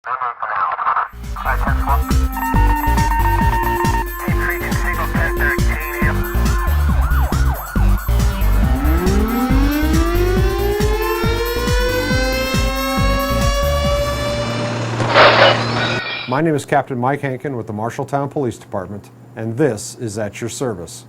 My name is Captain Mike Hankin with the Marshalltown Police Department, and this is At Your Service.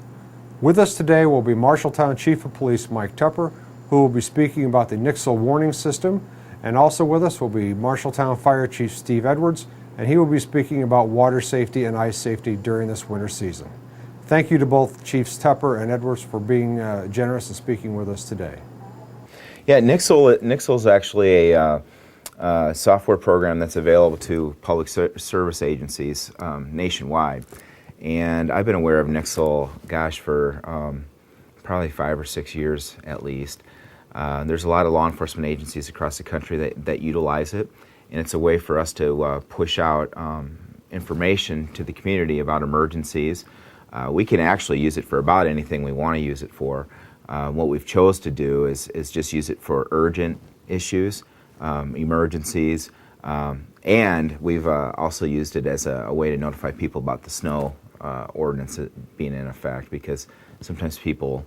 With us today will be Marshalltown Chief of Police Mike Tupper, who will be speaking about the Nixle warning system, and also with us will be Marshalltown Fire Chief Steve Edwards, and he will be speaking about water safety and ice safety during this winter season. Thank you to both Chiefs Tupper and Edwards for being generous and speaking with us today. Yeah, Nixle is actually a software program that's available to public service agencies nationwide. And I've been aware of Nixle, gosh, for probably 5 or 6 years at least. There's a lot of law enforcement agencies across the country that utilize it, and it's a way for us to push out information to the community about emergencies. We can actually use it for about anything we want to use it for. What we've chose to do is just use it for urgent issues, emergencies, and we've also used it as a way to notify people about the snow ordinance being in effect, because sometimes people,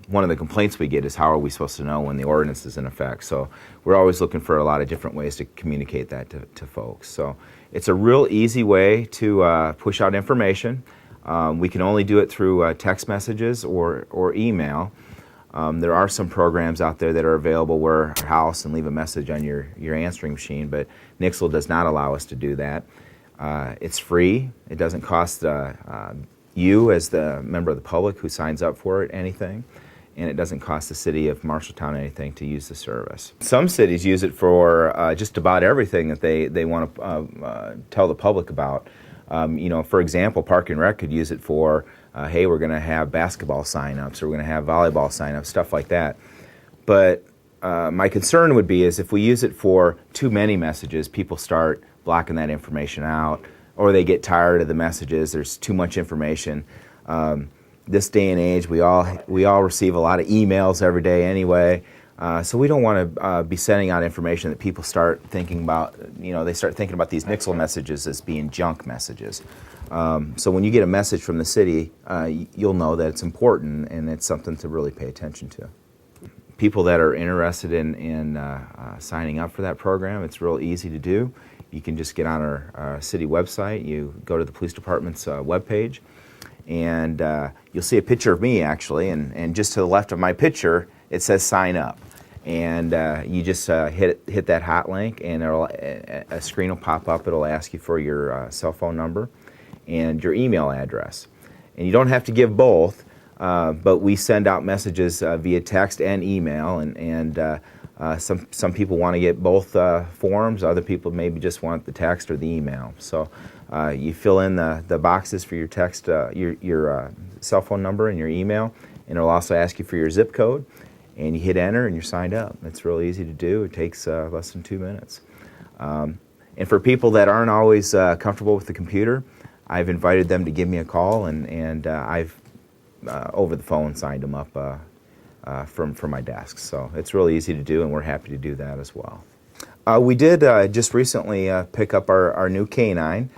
one of the complaints we get is, how are we supposed to know when the ordinance is in effect? So we're always looking for a lot of different ways to communicate that to folks. So it's a real easy way to push out information. We can only do it through text messages or email. There are some programs out there that are available where your house and leave a message on your answering machine, but Nixle does not allow us to do that. It's free. It doesn't cost you as the member of the public who signs up for it anything, and it doesn't cost the city of Marshalltown anything to use the service. Some cities use it for just about everything that they want to tell the public about. For example, Park and Rec could use it for, hey, we're going to have basketball sign-ups, or we're going to have volleyball sign-ups, stuff like that. But my concern would be is if we use it for too many messages, people start blocking that information out, or they get tired of the messages. There's too much information. This day and age, we all receive a lot of emails every day anyway. So we don't want to be sending out information that people start thinking about, they start thinking about these Nixle messages as being junk messages. So when you get a message from the city, you'll know that it's important and it's something to really pay attention to. People that are interested in signing up for that program, it's real easy to do. You can just get on our city website. You go to the police department's webpage, and you'll see a picture of me actually, and just to the left of my picture, it says sign up. And you just hit that hot link, and a screen will pop up. It'll ask you for your cell phone number and your email address. And you don't have to give both, but we send out messages via text and email, and some people want to get both forms. Other people maybe just want the text or the email. So you fill in the boxes for your text, your cell phone number and your email, and it'll also ask you for your zip code. And you hit enter and you're signed up. It's real easy to do. It takes less than 2 minutes. And for people that aren't always comfortable with the computer, I've invited them to give me a call, and I've over the phone signed them up from my desk. So it's really easy to do, and we're happy to do that as well. We did just recently pick up our new canine.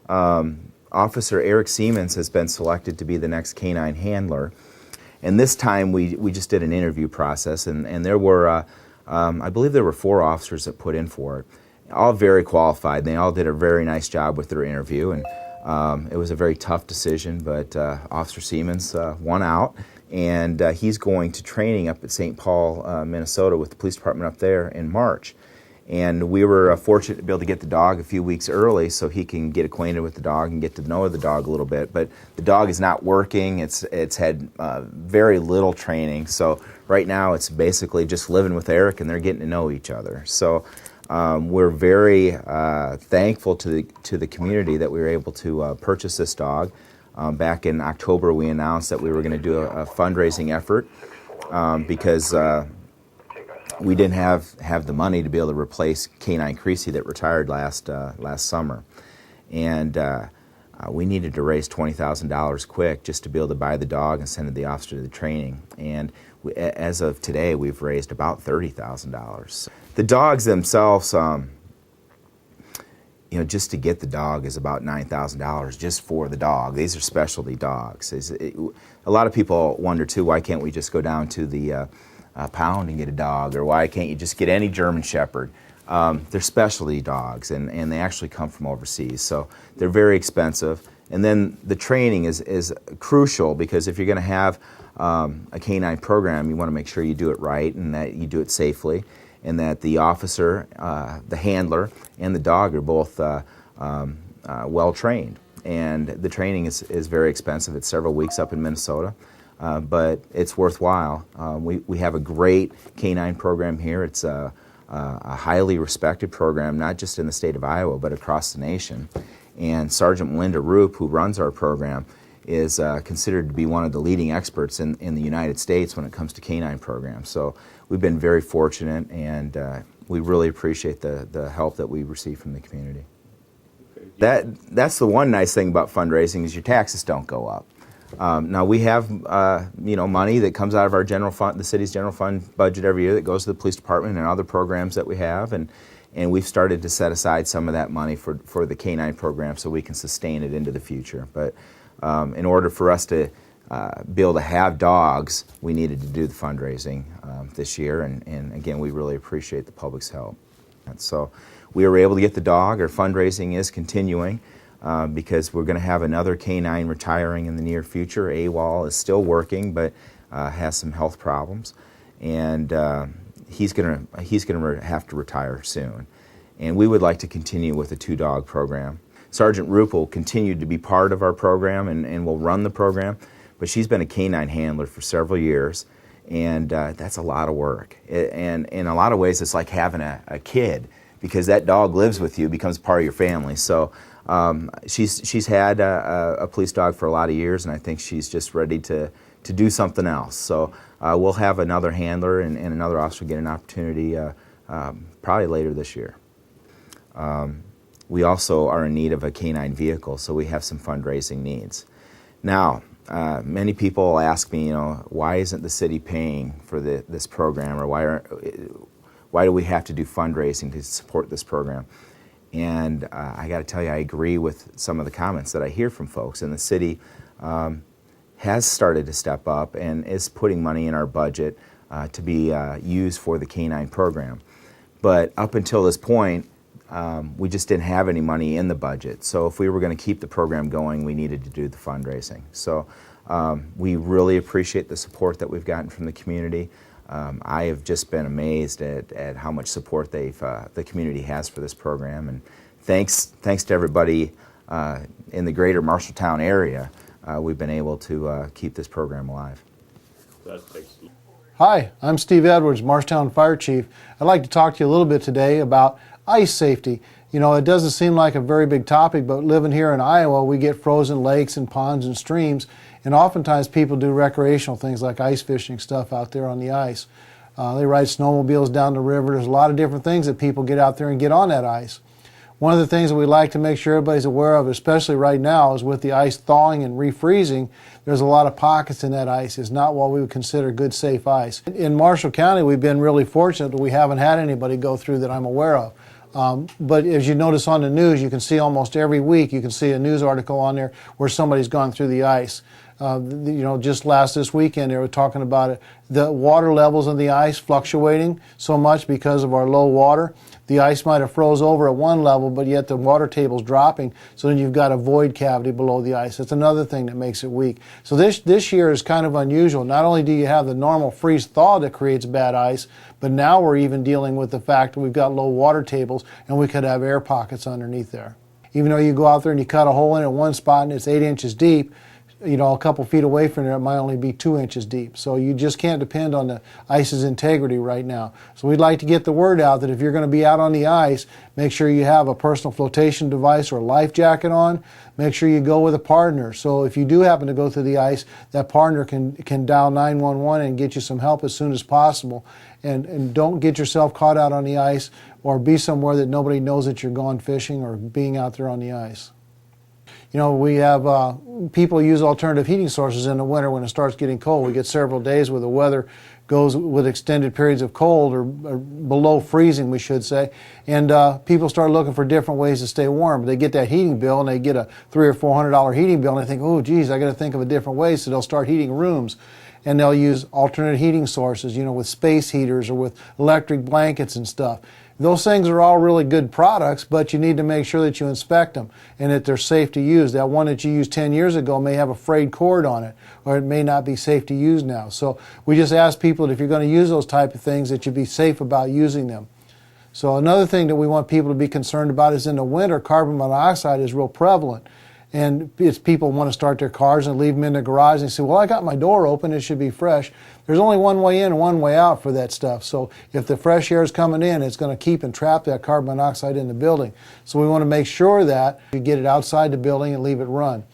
Officer Eric Siemens has been selected to be the next canine handler. And this time we just did an interview process, and there were, I believe there were 4 officers that put in for it, all very qualified. They all did a very nice job with their interview, and it was a very tough decision, but Officer Siemens won out, and he's going to training up at St. Paul, Minnesota with the police department up there in March. And we were fortunate to be able to get the dog a few weeks early so he can get acquainted with the dog and get to know the dog a little bit. But the dog is not working. It's had very little training. So right now it's basically just living with Eric, and they're getting to know each other. So we're very thankful to the community that we were able to purchase this dog. Back in October, we announced that we were going to do a fundraising effort because we didn't have the money to be able to replace Canine Creasy that retired last summer, and we needed to raise $20,000 quick just to be able to buy the dog and send the officer to the training. And as of today, we've raised about $30,000. The dogs themselves, just to get the dog is about $9,000 just for the dog. These are specialty dogs. A lot of people wonder too, why can't we just go down to the pound and get a dog, or why can't you just get any German Shepherd? They're specialty dogs, and they actually come from overseas, so they're very expensive. And then the training is crucial, because if you're going to have a canine program, you want to make sure you do it right and that you do it safely, and that the officer, the handler, and the dog are both well trained. And the training is very expensive. It's several weeks up in Minnesota, but it's worthwhile. We have a great canine program here. It's a highly respected program, not just in the state of Iowa, but across the nation. And Sergeant Melinda Roop, who runs our program, is considered to be one of the leading experts in the United States when it comes to canine programs. So we've been very fortunate, and we really appreciate the help that we receive from the community. That's the one nice thing about fundraising, is your taxes don't go up. Now we have money that comes out of our general fund, the city's general fund budget every year, that goes to the police department and other programs that we have, and we've started to set aside some of that money for the canine program so we can sustain it into the future. But in order for us to be able to have dogs, we needed to do the fundraising this year, and again, we really appreciate the public's help. And so we were able to get the dog. Our fundraising is continuing because we're going to have another canine retiring in the near future. AWOL is still working, but has some health problems, and he's going to have to retire soon. And we would like to continue with a 2-dog program. Sergeant Roop will continue to be part of our program and will run the program, but she's been a canine handler for several years, and that's a lot of work. And in a lot of ways, it's like having a kid, because that dog lives with you, becomes part of your family. So she's had a police dog for a lot of years, and I think she's just ready to do something else. So we'll have another handler and another officer get an opportunity probably later this year. We also are in need of a canine vehicle, so we have some fundraising needs. Now, many people ask me, why isn't the city paying for this program, or why do we have to do fundraising to support this program? And I got to tell you, I agree with some of the comments that I hear from folks, and the city has started to step up and is putting money in our budget to be used for the canine program. But up until this point, we just didn't have any money in the budget. So if we were going to keep the program going, we needed to do the fundraising. So we really appreciate the support that we've gotten from the community. I have just been amazed at how much support the community has for this program. And thanks to everybody in the greater Marshalltown area, we've been able to keep this program alive. Hi, I'm Steve Edwards, Marshalltown Fire Chief. I'd like to talk to you a little bit today about ice safety. It doesn't seem like a very big topic, but living here in Iowa, we get frozen lakes and ponds and streams, and oftentimes people do recreational things like ice fishing stuff out there on the ice. They ride snowmobiles down the river. There's a lot of different things that people get out there and get on that ice. One of the things that we like to make sure everybody's aware of, especially right now, is with the ice thawing and refreezing, there's a lot of pockets in that ice. It's not what we would consider good, safe ice. In Marshall County, we've been really fortunate that we haven't had anybody go through that I'm aware of. But as you notice on the news, you can see almost every week, you can see a news article on there where somebody's gone through the ice. Just this weekend, they were talking about it. The water levels in the ice fluctuating so much because of our low water. The ice might have froze over at one level, but yet the water table's dropping, so then you've got a void cavity below the ice. That's another thing that makes it weak. So this year is kind of unusual. Not only do you have the normal freeze-thaw that creates bad ice, but now we're even dealing with the fact that we've got low water tables, and we could have air pockets underneath there. Even though you go out there and you cut a hole in at one spot and it's 8 inches deep, a couple feet away from there, it might only be 2 inches deep. So you just can't depend on the ice's integrity right now. So we'd like to get the word out that if you're going to be out on the ice, make sure you have a personal flotation device or a life jacket on. Make sure you go with a partner. So if you do happen to go through the ice, that partner can dial 911 and get you some help as soon as possible. And don't get yourself caught out on the ice, or be somewhere that nobody knows that you're gone fishing or being out there on the ice. We have people use alternative heating sources in the winter when it starts getting cold. We get several days where the weather goes with extended periods of cold, or below freezing, we should say, and people start looking for different ways to stay warm. They get that heating bill, and they get a $300 or $400 heating bill, and they think, oh, geez, I got to think of a different way, so they'll start heating rooms. And they'll use alternate heating sources, with space heaters or with electric blankets and stuff. Those things are all really good products, but you need to make sure that you inspect them and that they're safe to use. That one that you used 10 years ago may have a frayed cord on it, or it may not be safe to use now. So we just ask people that if you're going to use those type of things, that you be safe about using them. So another thing that we want people to be concerned about is in the winter, carbon monoxide is real prevalent. And it's people want to start their cars and leave them in the garage and say, well, I got my door open, it should be fresh. There's only one way in and one way out for that stuff. So if the fresh air is coming in, it's going to keep and trap that carbon monoxide in the building. So we want to make sure that you get it outside the building and leave it run.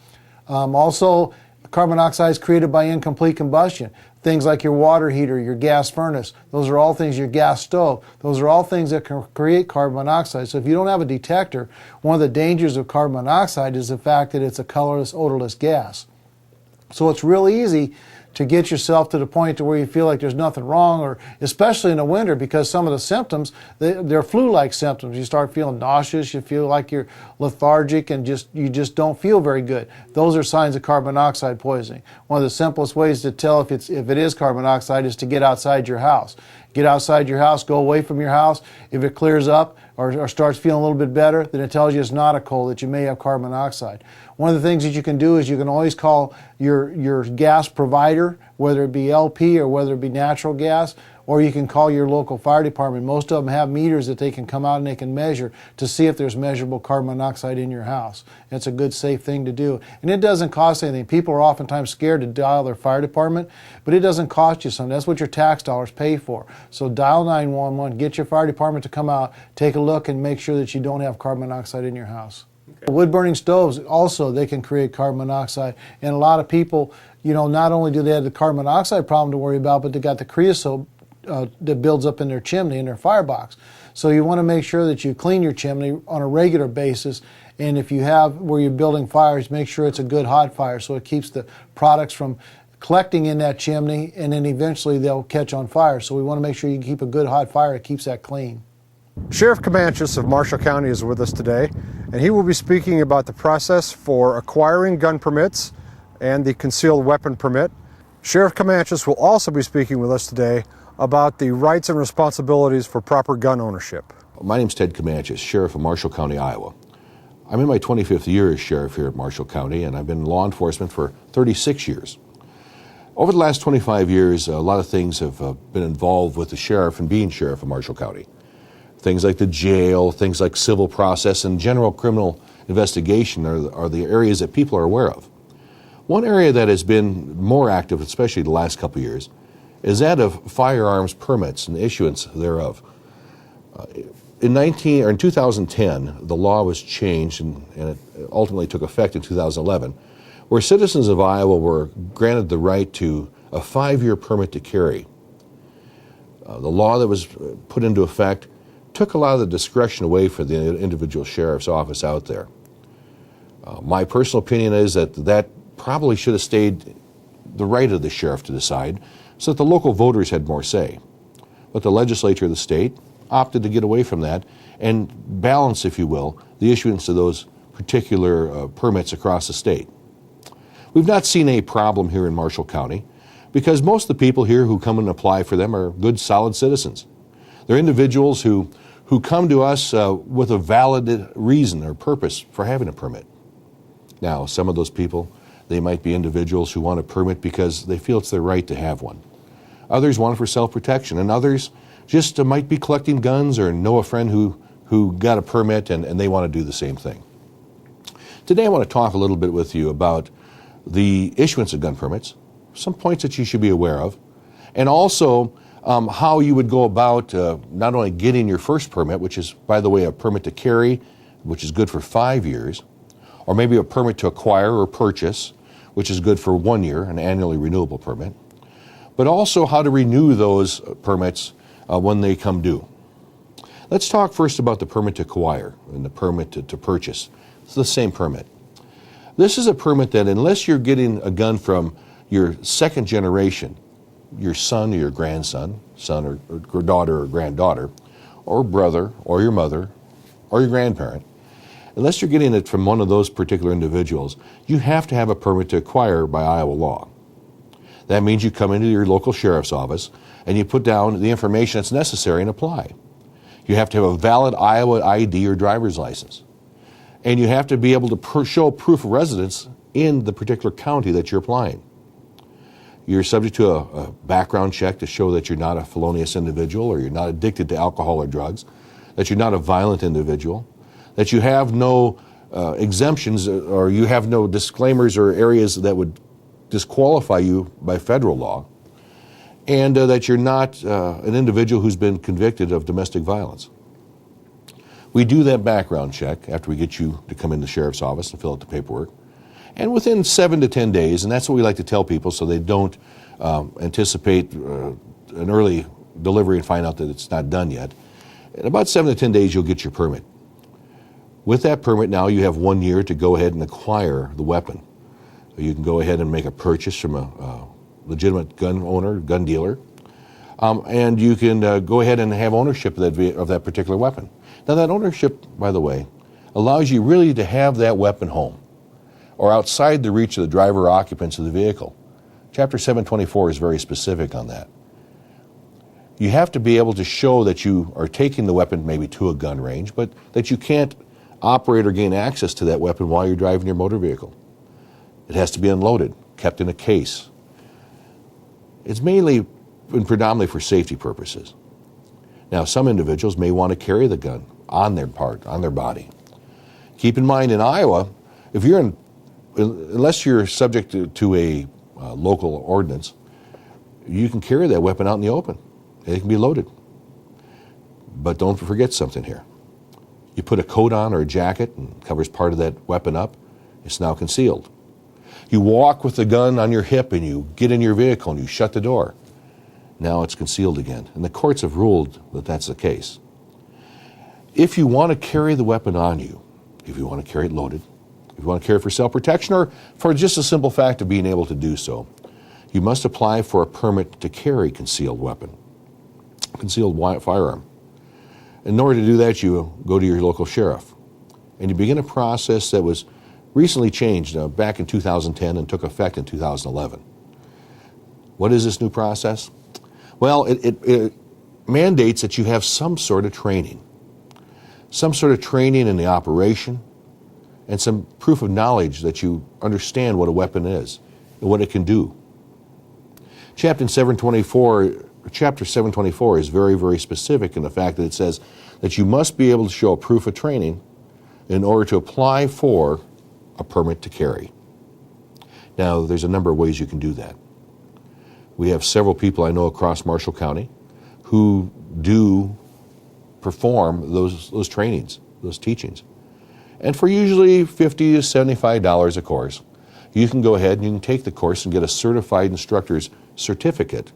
Also, carbon monoxide is created by incomplete combustion. Things like your water heater, your gas furnace, those are all things, your gas stove, those are all things that can create carbon monoxide. So if you don't have a detector, one of the dangers of carbon monoxide is the fact that it's a colorless, odorless gas. So it's real easy to get yourself to the point to where you feel like there's nothing wrong, or especially in the winter, because some of the symptoms, they're flu-like symptoms. You start feeling nauseous, you feel like you're lethargic, and you just don't feel very good. Those are signs of carbon monoxide poisoning. One of the simplest ways to tell if it is carbon monoxide is to get outside your house. Get outside your house, go away from your house. If it clears up or starts feeling a little bit better, then it tells you it's not a cold, that you may have carbon monoxide. One of the things that you can do is you can always call your gas provider, whether it be LP or whether it be natural gas, or you can call your local fire department. Most of them have meters that they can come out and they can measure to see if there's measurable carbon monoxide in your house. It's a good, safe thing to do. And it doesn't cost anything. People are oftentimes scared to dial their fire department, but it doesn't cost you something. That's what your tax dollars pay for. So dial 911, get your fire department to come out, take a look, and make sure that you don't have carbon monoxide in your house. Okay. Wood-burning stoves, also, they can create carbon monoxide. And a lot of people, not only do they have the carbon monoxide problem to worry about, but they got the creosote that builds up in their chimney, in their firebox. So you want to make sure that you clean your chimney on a regular basis, and if you have where you're building fires, make sure it's a good hot fire so it keeps the products from collecting in that chimney, and then eventually they'll catch on fire. So we want to make sure you keep a good hot fire. It keeps that clean. Sheriff Comanches of Marshall County is with us today, and he will be speaking about the process for acquiring gun permits and the concealed weapon permit. Sheriff Comanches will also be speaking with us today about the rights and responsibilities for proper gun ownership. My name's Ted Comanches, Sheriff of Marshall County, Iowa. I'm in my 25th year as Sheriff here at Marshall County, and I've been in law enforcement for 36 years. Over the last 25 years, a lot of things have been involved with the Sheriff and being Sheriff of Marshall County. Things like the jail, things like civil process, and general criminal investigation are the areas that people are aware of. One area that has been more active, especially the last couple of years, is that of firearms permits and issuance thereof. In 2010, the law was changed, and it ultimately took effect in 2011, where citizens of Iowa were granted the right to a 5-year permit to carry. The law that was put into effect took a lot of the discretion away for the individual sheriff's office out there. My personal opinion is that probably should have stayed the right of the sheriff to decide, so that the local voters had more say. But the legislature of the state opted to get away from that and balance, if you will, the issuance of those particular permits across the state. We've not seen a problem here in Marshall County because most of the people here who come and apply for them are good, solid citizens. They're individuals who come to us with a valid reason or purpose for having a permit. Now, some of those people, they might be individuals who want a permit because they feel it's their right to have one. Others want it for self-protection, and others just might be collecting guns or know a friend who got a permit and they want to do the same thing. Today I want to talk a little bit with you about the issuance of gun permits, some points that you should be aware of, and also how you would go about not only getting your first permit, which is, by the way, a permit to carry, which is good for 5 years, or maybe a permit to acquire or purchase, which is good for 1 year, an annually renewable permit, but also how to renew those permits when they come due. Let's talk first about the permit to acquire and the permit to purchase. It's the same permit. This is a permit that unless you're getting a gun from your second generation, your son or your grandson, son or daughter or granddaughter, or brother or your mother or your grandparent, unless you're getting it from one of those particular individuals, you have to have a permit to acquire by Iowa law. That means you come into your local sheriff's office and you put down the information that's necessary and apply. You have to have a valid Iowa ID or driver's license. And you have to be able to show proof of residence in the particular county that you're applying. You're subject to a background check to show that you're not a felonious individual, or you're not addicted to alcohol or drugs, that you're not a violent individual, that you have no exemptions, or you have no disclaimers or areas that would disqualify you by federal law, and that you're not an individual who's been convicted of domestic violence. We do that background check after we get you to come in the sheriff's office and fill out the paperwork. And within 7 to 10 days, and that's what we like to tell people so they don't anticipate an early delivery and find out that it's not done yet, in about 7 to 10 days you'll get your permit. With that permit now you have 1 year to go ahead and acquire the weapon. You can go ahead and make a purchase from a legitimate gun owner, gun dealer, and you can go ahead and have ownership of that particular weapon. Now that ownership, by the way, allows you really to have that weapon home or outside the reach of the driver or occupants of the vehicle. Chapter 724 is very specific on that. You have to be able to show that you are taking the weapon maybe to a gun range, but that you can't operate or gain access to that weapon while you're driving your motor vehicle. It has to be unloaded, kept in a case. It's mainly and predominantly for safety purposes. Now, some individuals may want to carry the gun on their body. Keep in mind, in Iowa, unless you're subject to a local ordinance, you can carry that weapon out in the open. It can be loaded. But don't forget something here. You put a coat on or a jacket and covers part of that weapon up, it's now concealed. You walk with the gun on your hip and you get in your vehicle and you shut the door. Now it's concealed again. And the courts have ruled that that's the case. If you want to carry the weapon on you, if you want to carry it loaded, if you want to carry it for self-protection or for just a simple fact of being able to do so, you must apply for a permit to carry concealed weapon, concealed firearm. In order to do that, you go to your local sheriff and you begin a process that was recently changed back in 2010 and took effect in 2011. What is this new process? Well, it mandates that you have some sort of training in the operation, and some proof of knowledge that you understand what a weapon is and what it can do. Chapter 724 is very, very specific in the fact that it says that you must be able to show a proof of training in order to apply for a permit to carry. Now, there's a number of ways you can do that. We have several people I know across Marshall County who do perform those trainings, those teachings. And for usually $50 to $75 a course, you can go ahead and you can take the course and get a certified instructor's certificate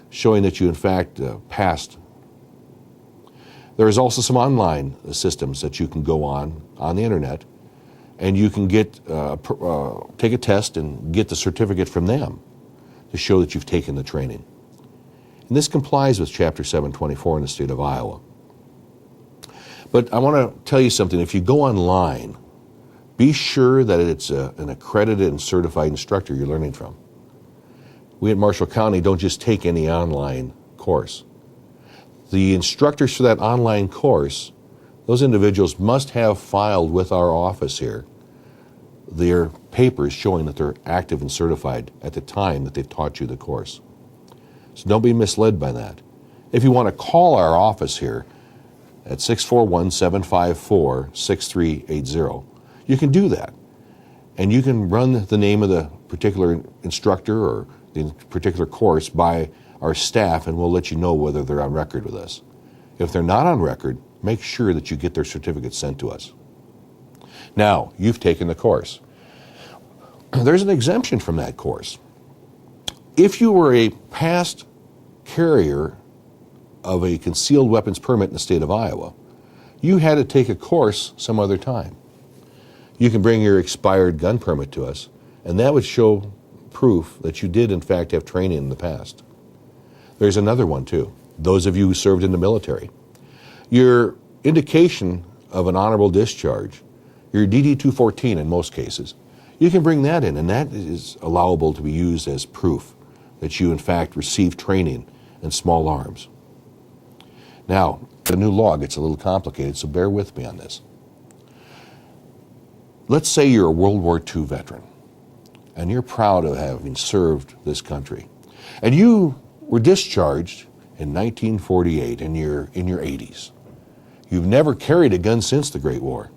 showing that you in fact passed. There is also some online systems that you can go on the internet, and you can get take a test and get the certificate from them to show that you've taken the training. And this complies with Chapter 724 in the state of Iowa. But I want to tell you something. If you go online, be sure that it's an accredited and certified instructor you're learning from. We at Marshall County don't just take any online course. The instructors for that online course, those individuals must have filed with our office here their papers showing that they're active and certified at the time that they've taught you the course. So don't be misled by that. If you want to call our office here at 641-754-6380, you can do that. And you can run the name of the particular instructor or the particular course by our staff, and we'll let you know whether they're on record with us. If they're not on record, make sure that you get their certificate sent to us. Now, you've taken the course. There's an exemption from that course. If you were a past carrier of a concealed weapons permit in the state of Iowa, you had to take a course some other time. You can bring your expired gun permit to us, and that would show proof that you did in fact have training in the past. There's another one too. Those of you who served in the military. Your indication of an honorable discharge, your DD-214 in most cases, you can bring that in, and that is allowable to be used as proof that you in fact received training in small arms. Now, the new law gets a little complicated, so bear with me on this. Let's say you're a World War II veteran, and you're proud of having served this country, and you were discharged in 1948, and you're in your 80s. You've never carried a gun since the Great War,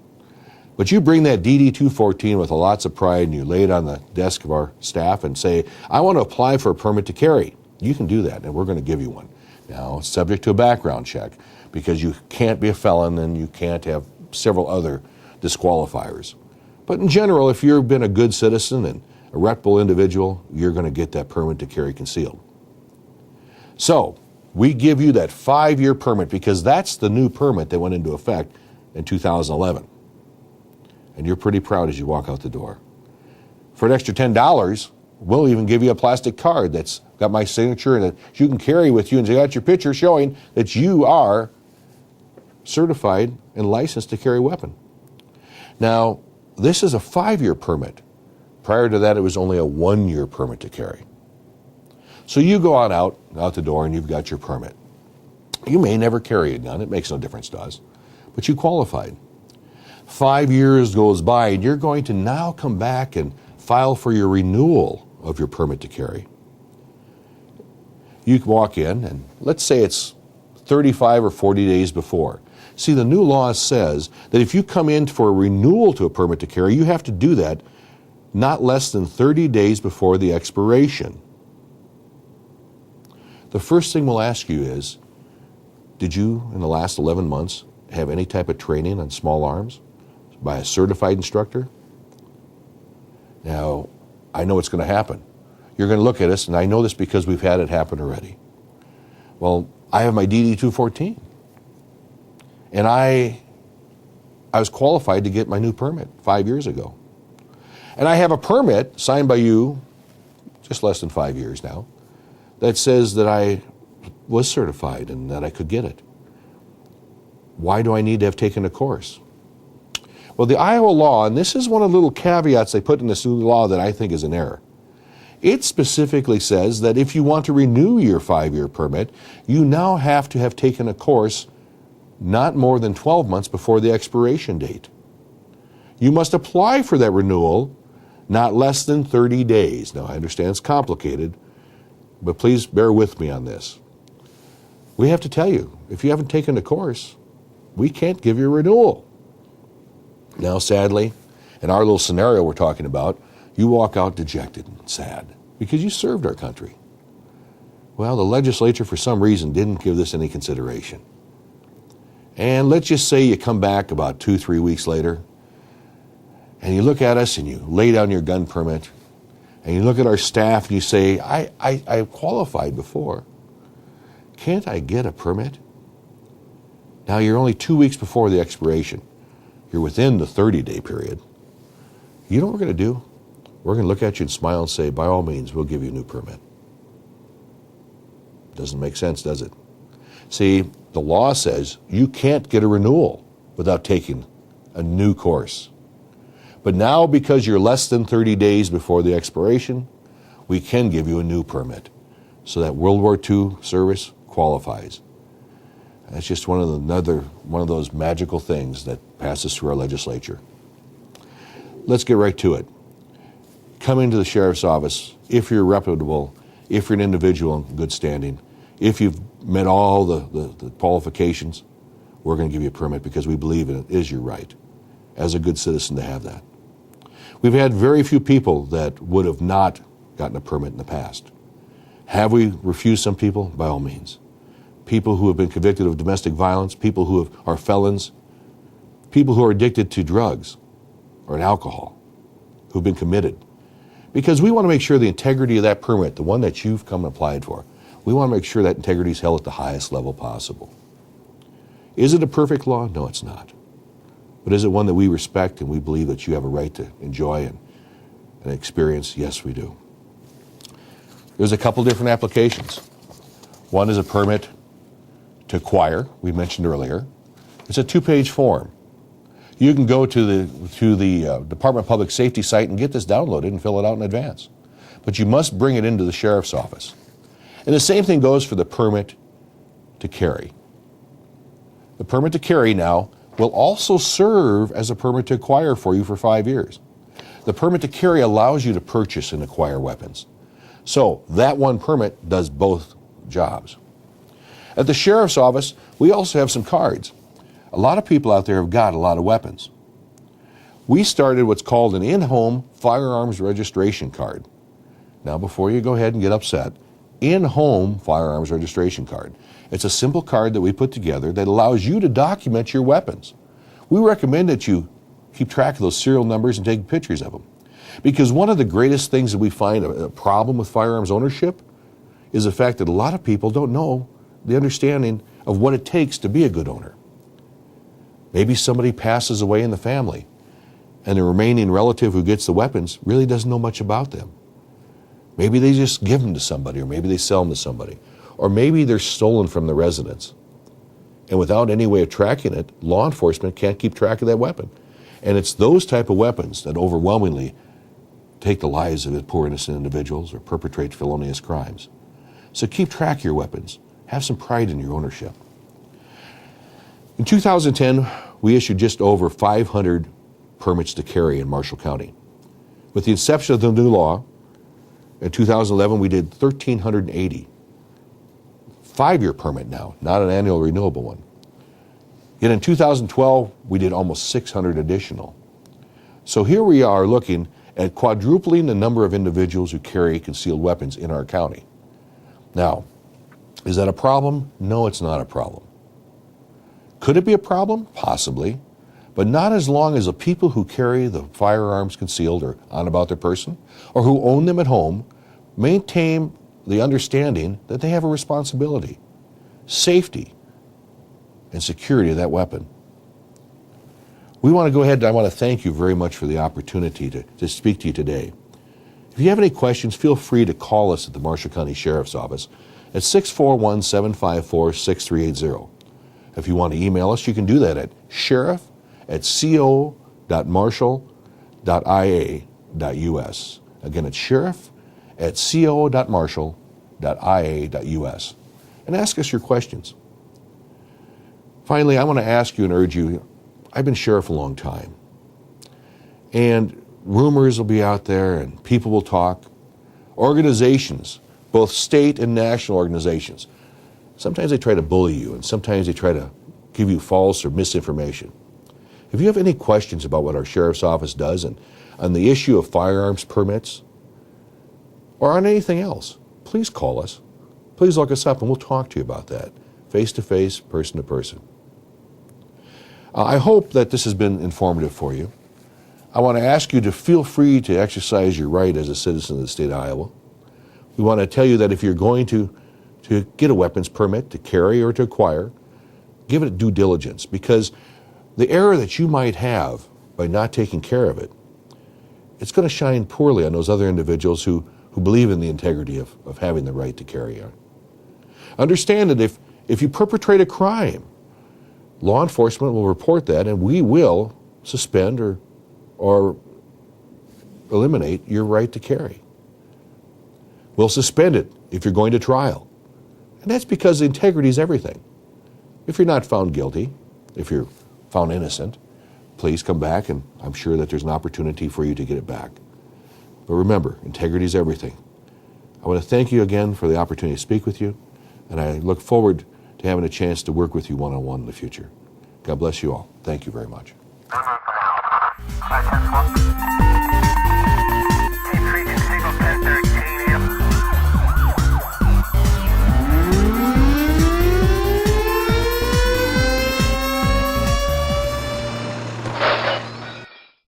but you bring that DD-214 with lots of pride, and you lay it on the desk of our staff and say, I want to apply for a permit to carry. You can do that, and we're going to give you one. Now, it's subject to a background check, because you can't be a felon and you can't have several other disqualifiers. But in general, if you've been a good citizen and a reputable individual, you're going to get that permit to carry concealed. So, we give you that 5-year permit because that's the new permit that went into effect in 2011. And you're pretty proud as you walk out the door. For an extra $10, we'll even give you a plastic card that's got my signature and that you can carry with you, and you got your picture showing that you are certified and licensed to carry a weapon. Now, this is a 5-year permit. Prior to that, it was only a 1-year permit to carry. So you go out the door and you've got your permit. You may never carry a gun. It makes no difference to us. But you qualified. 5 years goes by and you're going to now come back and file for your renewal of your permit to carry. You can walk in and let's say it's 35 or 40 days before. See, the new law says that if you come in for a renewal to a permit to carry, you have to do that not less than 30 days before the expiration. The first thing we'll ask you is, did you, in the last 11 months, have any type of training on small arms by a certified instructor? Now, I know it's going to happen. You're going to look at us, and I know this because we've had it happen already. Well, I have my DD-214, and I was qualified to get my new permit 5 years ago. And I have a permit signed by you, just less than 5 years now, that says that I was certified and that I could get it. Why do I need to have taken a course? Well, the Iowa law, and this is one of the little caveats they put in this new law that I think is an error. It specifically says that if you want to renew your 5-year permit, you now have to have taken a course not more than 12 months before the expiration date. You must apply for that renewal not less than 30 days. Now, I understand it's complicated, but please bear with me on this. We have to tell you, if you haven't taken a course, we can't give you a renewal. Now, sadly, in our little scenario we're talking about, you walk out dejected and sad because you served our country. Well, the legislature, for some reason, didn't give this any consideration. And let's just say you come back about 2-3 weeks later, and you look at us and you lay down your gun permit, and you look at our staff and you say, I qualified before. Can't I get a permit? Now you're only 2 weeks before the expiration. You're within the 30-day period. You know what we're going to do? We're going to look at you and smile and say, by all means, we'll give you a new permit. Doesn't make sense, does it? See, the law says you can't get a renewal without taking a new course. But now, because you're less than 30 days before the expiration, we can give you a new permit. So that World War II service qualifies. That's just one of those magical things that passes through our legislature. Let's get right to it. Come into the sheriff's office if you're reputable, if you're an individual in good standing, if you've met all the qualifications, we're going to give you a permit because we believe it is your right as a good citizen to have that. We've had very few people that would have not gotten a permit in the past. Have we refused some people? By all means. People who have been convicted of domestic violence, people who are felons, people who are addicted to drugs or alcohol, who've been committed. Because we want to make sure the integrity of that permit, the one that you've come and applied for, we want to make sure that integrity is held at the highest level possible. Is it a perfect law? No, it's not. But is it one that we respect and we believe that you have a right to enjoy and experience? Yes, we do. There's a couple different applications. One is a permit to acquire, we mentioned earlier. It's a 2-page form. You can go to the Department of Public Safety site and get this downloaded and fill it out in advance. But you must bring it into the sheriff's office. And the same thing goes for the permit to carry. The permit to carry now will also serve as a permit to acquire for you for 5 years. The permit to carry allows you to purchase and acquire weapons. So that one permit does both jobs. At the sheriff's office, we also have some cards. A lot of people out there have got a lot of weapons. We started what's called an in-home firearms registration card. Now, before you go ahead and get upset, in-home firearms registration card. It's a simple card that we put together that allows you to document your weapons. We recommend that you keep track of those serial numbers and take pictures of them. Because one of the greatest things that we find a problem with firearms ownership is the fact that a lot of people don't know the understanding of what it takes to be a good owner. Maybe somebody passes away in the family and the remaining relative who gets the weapons really doesn't know much about them. Maybe they just give them to somebody, or maybe they sell them to somebody, or maybe they're stolen from the residence. And without any way of tracking it, law enforcement can't keep track of that weapon. And it's those type of weapons that overwhelmingly take the lives of poor innocent individuals or perpetrate felonious crimes. So keep track of your weapons. Have some pride in your ownership. In 2010, we issued just over 500 permits to carry in Marshall County. With the inception of the new law, in 2011, we did 1,380. 5-year permit now, not an annual renewable one. Yet in 2012, we did almost 600 additional. So here we are looking at quadrupling the number of individuals who carry concealed weapons in our county. Now, is that a problem? No, it's not a problem. Could it be a problem? Possibly. But not as long as the people who carry the firearms concealed or on about their person, or who own them at home, maintain the understanding that they have a responsibility, safety, and security of that weapon. We want to go ahead and I want to thank you very much for the opportunity to speak to you today. If you have any questions, feel free to call us at the Marshall County Sheriff's Office at 641-754-6380. If you want to email us, you can do that at sheriff@co.marshall.ia.us. Again, it's sheriff@co.marshall.ia.us. And ask us your questions. Finally, I want to ask you and urge you, I've been sheriff a long time. And rumors will be out there and people will talk. Organizations, both state and national organizations, sometimes they try to bully you and sometimes they try to give you false or misinformation. If you have any questions about what our sheriff's office does and on the issue of firearms permits or on anything else, please call us. Please look us up and we'll talk to you about that, face-to-face, person-to-person. I hope that this has been informative for you. I want to ask you to feel free to exercise your right as a citizen of the state of Iowa. We want to tell you that if you're going to get a weapons permit to carry or to acquire, give it due diligence, because the error that you might have by not taking care of it, it's going to shine poorly on those other individuals who believe in the integrity of having the right to carry on. Understand that if you perpetrate a crime, law enforcement will report that and we will suspend or eliminate your right to carry. We'll suspend it if you're going to trial. And that's because integrity is everything. If you're not found guilty, if you're found innocent, please come back and I'm sure that there's an opportunity for you to get it back. But remember, integrity is everything. I want to thank you again for the opportunity to speak with you, and I look forward to having a chance to work with you one-on-one in the future. God bless you all. Thank you very much.